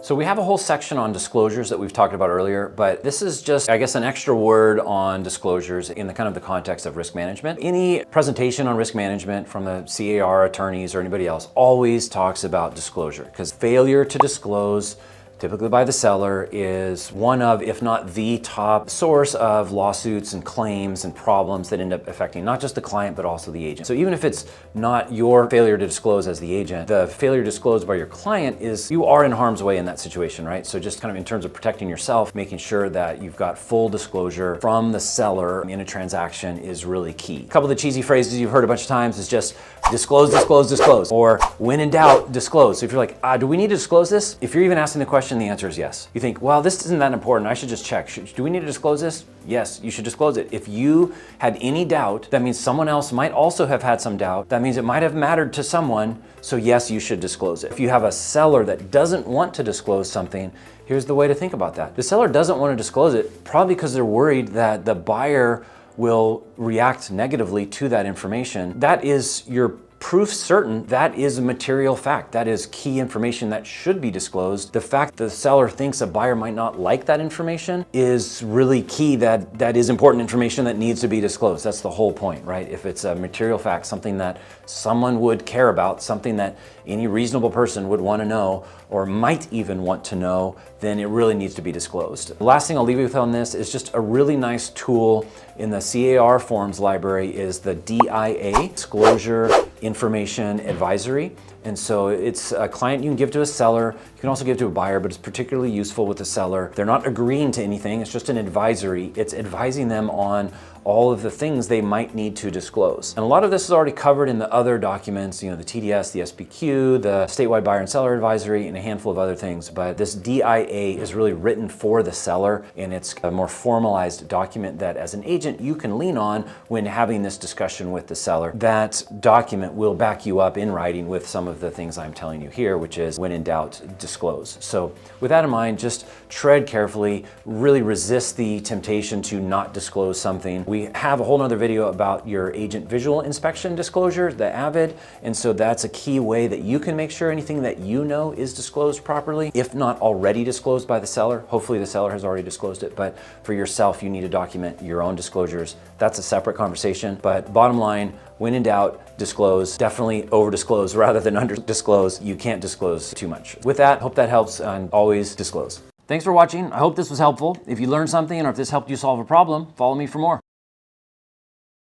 So we have a whole section on disclosures that we've talked about earlier, but this is just, I guess, an extra word on disclosures in the kind of the context of risk management. Any presentation on risk management from the CAR attorneys or anybody else always talks about disclosure, because failure to disclose, typically by the seller, is one of, if not the top source of lawsuits and claims and problems that end up affecting not just the client, but also the agent. So even if it's not your failure to disclose as the agent, the failure to disclose by your client is, you are in harm's way in that situation, right? So just kind of in terms of protecting yourself, making sure that you've got full disclosure from the seller in a transaction is really key. A couple of the cheesy phrases you've heard a bunch of times is just disclose, disclose, disclose, or when in doubt, disclose. So if you're like, do we need to disclose this? If you're even asking the question, the answer is yes. You think, well, this isn't that important, I should just check. Do we need to disclose this? Yes, you should disclose it. If you had any doubt, that means someone else might also have had some doubt. That means it might have mattered to someone, so yes, you should disclose it. If you have a seller that doesn't want to disclose something, here's the way to think about that. The seller doesn't want to disclose it probably because they're worried that the buyer will react negatively to that information. That is your proof certain. That is a material fact. That is key information that should be disclosed. The fact the seller thinks a buyer might not like that information is really key. That is important information that needs to be disclosed. That's the whole point, right? If it's a material fact, something that someone would care about, something that any reasonable person would want to know or might even want to know, then it really needs to be disclosed. The last thing I'll leave you with on this is just a really nice tool in the CAR forms library is the DIA, Disclosure Information Advisory. And so it's a client you can give to a seller. You can also give to a buyer, but it's particularly useful with the seller. They're not agreeing to anything. It's just an advisory. It's advising them on all of the things they might need to disclose. And a lot of this is already covered in the other documents, you know, the TDS, the SPQ, the statewide buyer and seller advisory, and a handful of other things. But this DIA is really written for the seller, and it's a more formalized document that as an agent you can lean on when having this discussion with the seller. That document will back you up in writing with some of the things I'm telling you here, which is when in doubt, disclose. So with that in mind, just tread carefully, really resist the temptation to not disclose something. We have a whole nother video about your agent visual inspection disclosure, the AVID, and so that's a key way that you can make sure anything that you know is disclosed properly, if not already disclosed by the seller. Hopefully the seller has already disclosed it, but for yourself, you need to document your own disclosures. That's a separate conversation, but bottom line, when in doubt, disclose. Definitely over disclose rather than under disclose. You can't disclose too much. With that, hope that helps, and always disclose. Thanks for watching. I hope this was helpful. If you learned something or if this helped you solve a problem, follow me for more.